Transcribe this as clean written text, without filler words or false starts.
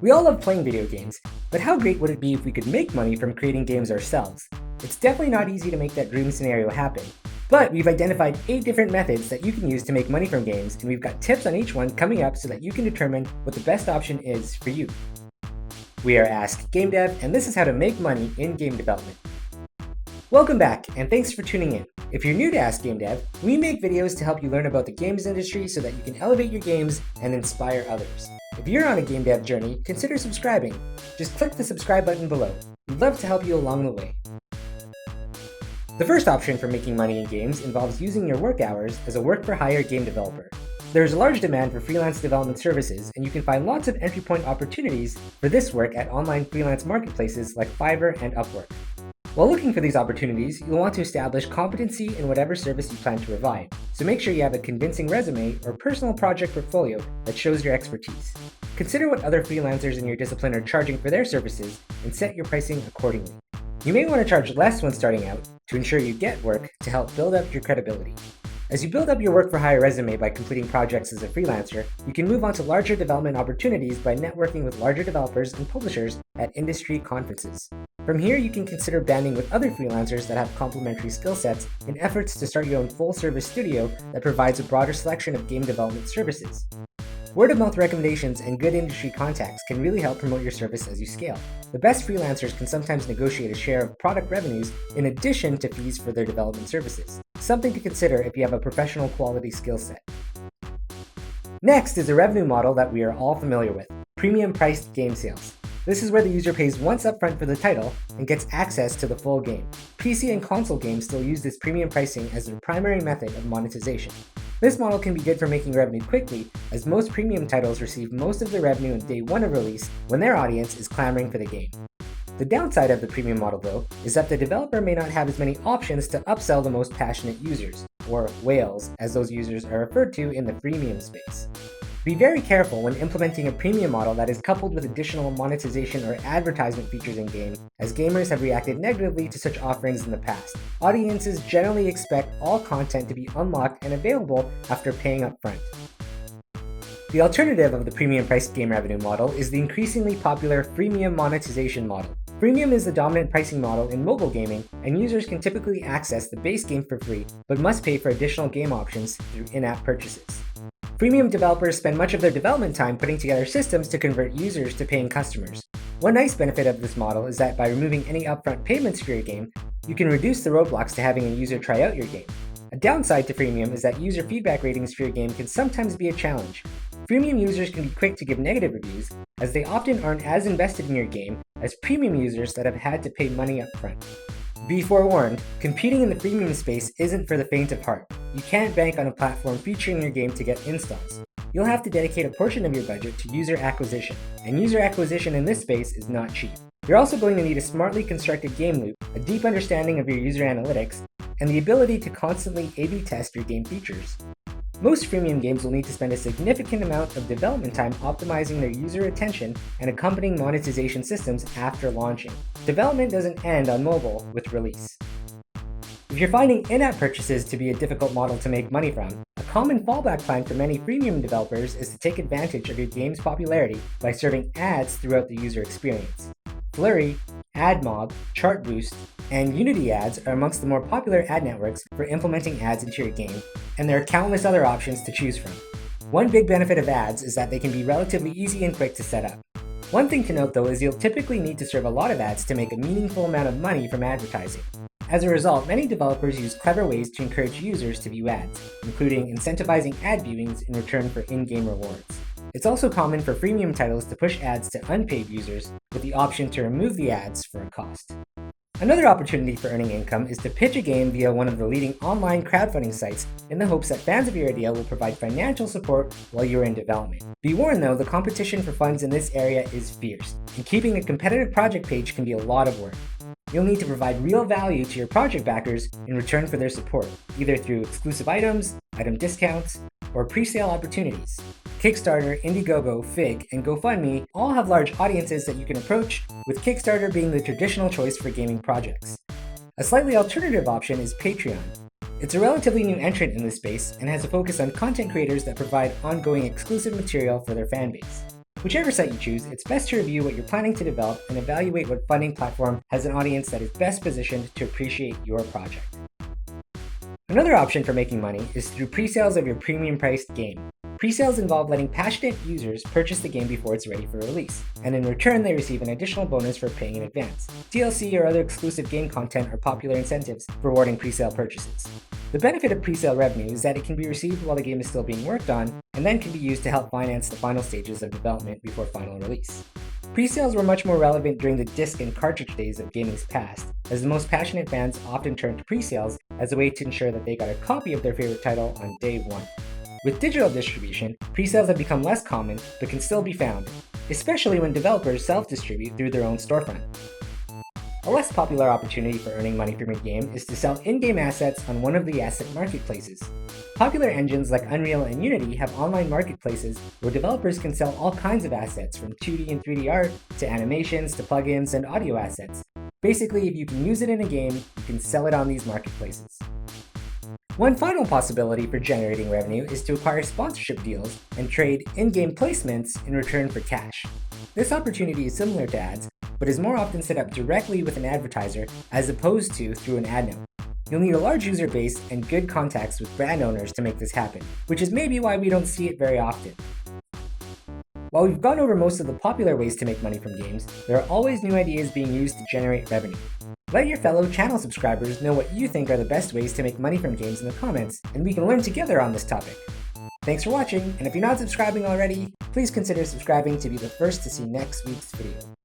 We all love playing video games, but how great would it be if we could make money from creating games ourselves? It's definitely not easy to make that dream scenario happen, but we've identified 8 different methods that you can use to make money from games, and we've got tips on each one coming up so that you can determine what the best option is for you. We are Ask Gamedev, and this is how to make money in game development. Welcome back, and thanks for tuning in. If you're new to Ask Gamedev, we make videos to help you learn about the games industry so that you can elevate your games and inspire others. If you're on a game dev journey, consider subscribing. Just click the subscribe button below. We'd love to help you along the way. The first option for making money in games involves using your work hours as a work-for-hire game developer. There is a large demand for freelance development services, and you can find lots of entry point opportunities for this work at online freelance marketplaces like Fiverr and Upwork. While looking for these opportunities, you'll want to establish competency in whatever service you plan to provide, so make sure you have a convincing resume or personal project portfolio that shows your expertise. Consider what other freelancers in your discipline are charging for their services and set your pricing accordingly. You may want to charge less when starting out to ensure you get work to help build up your credibility. As you build up your work-for-hire resume by completing projects as a freelancer, you can move on to larger development opportunities by networking with larger developers and publishers at industry conferences. From here, you can consider banding with other freelancers that have complementary skill sets in efforts to start your own full-service studio that provides a broader selection of game development services. Word-of-mouth recommendations and good industry contacts can really help promote your service as you scale. The best freelancers can sometimes negotiate a share of product revenues in addition to fees for their development services. Something to consider if you have a professional quality skill set. Next is a revenue model that we are all familiar with: premium priced game sales. This is where the user pays once upfront for the title and gets access to the full game. PC and console games still use this premium pricing as their primary method of monetization. This model can be good for making revenue quickly, as most premium titles receive most of the revenue on day 1 of release when their audience is clamoring for the game. The downside of the premium model, though, is that the developer may not have as many options to upsell the most passionate users, or whales, as those users are referred to in the freemium space. Be very careful when implementing a premium model that is coupled with additional monetization or advertisement features in-game, as gamers have reacted negatively to such offerings in the past. Audiences generally expect all content to be unlocked and available after paying upfront. The alternative of the premium-priced game revenue model is the increasingly popular freemium monetization model. Freemium is the dominant pricing model in mobile gaming, and users can typically access the base game for free, but must pay for additional game options through in-app purchases. Freemium developers spend much of their development time putting together systems to convert users to paying customers. One nice benefit of this model is that by removing any upfront payments for your game, you can reduce the roadblocks to having a user try out your game. A downside to freemium is that user feedback ratings for your game can sometimes be a challenge. Freemium users can be quick to give negative reviews, as they often aren't as invested in your game as premium users that have had to pay money upfront. Be forewarned, competing in the freemium space isn't for the faint of heart. You can't bank on a platform featuring your game to get installs. You'll have to dedicate a portion of your budget to user acquisition, and user acquisition in this space is not cheap. You're also going to need a smartly constructed game loop, a deep understanding of your user analytics, and the ability to constantly A/B test your game features. Most freemium games will need to spend a significant amount of development time optimizing their user attention and accompanying monetization systems after launching. Development doesn't end on mobile with release. If you're finding in-app purchases to be a difficult model to make money from, a common fallback plan for many freemium developers is to take advantage of your game's popularity by serving ads throughout the user experience. Flurry, AdMob, Chartboost, and Unity ads are amongst the more popular ad networks for implementing ads into your game, and there are countless other options to choose from. One big benefit of ads is that they can be relatively easy and quick to set up. One thing to note though is you'll typically need to serve a lot of ads to make a meaningful amount of money from advertising. As a result, many developers use clever ways to encourage users to view ads, including incentivizing ad viewings in return for in-game rewards. It's also common for freemium titles to push ads to unpaid users with the option to remove the ads for a cost. Another opportunity for earning income is to pitch a game via one of the leading online crowdfunding sites in the hopes that fans of your idea will provide financial support while you're in development. Be warned though, the competition for funds in this area is fierce, and keeping a competitive project page can be a lot of work. You'll need to provide real value to your project backers in return for their support, either through exclusive items, item discounts, or pre-sale opportunities. Kickstarter, Indiegogo, Fig, and GoFundMe all have large audiences that you can approach, with Kickstarter being the traditional choice for gaming projects. A slightly alternative option is Patreon. It's a relatively new entrant in this space and has a focus on content creators that provide ongoing exclusive material for their fanbase. Whichever site you choose, it's best to review what you're planning to develop and evaluate what funding platform has an audience that is best positioned to appreciate your project. Another option for making money is through pre-sales of your premium-priced game. Pre-sales involve letting passionate users purchase the game before it's ready for release, and in return they receive an additional bonus for paying in advance. DLC or other exclusive game content are popular incentives rewarding pre-sale purchases. The benefit of pre-sale revenue is that it can be received while the game is still being worked on, and then can be used to help finance the final stages of development before final release. Pre-sales were much more relevant during the disc and cartridge days of gaming's past, as the most passionate fans often turned to pre-sales as a way to ensure that they got a copy of their favorite title on day one. With digital distribution, pre-sales have become less common, but can still be found, especially when developers self-distribute through their own storefront. A less popular opportunity for earning money from your game is to sell in-game assets on one of the asset marketplaces. Popular engines like Unreal and Unity have online marketplaces where developers can sell all kinds of assets from 2D and 3D art to animations to plugins and audio assets. Basically, if you can use it in a game, you can sell it on these marketplaces. One final possibility for generating revenue is to acquire sponsorship deals and trade in-game placements in return for cash. This opportunity is similar to ads, but is more often set up directly with an advertiser as opposed to through an ad note. You'll need a large user base and good contacts with brand owners to make this happen, which is maybe why we don't see it very often. While we've gone over most of the popular ways to make money from games, there are always new ideas being used to generate revenue. Let your fellow channel subscribers know what you think are the best ways to make money from games in the comments, and we can learn together on this topic. Thanks for watching, and if you're not subscribing already, please consider subscribing to be the first to see next week's video.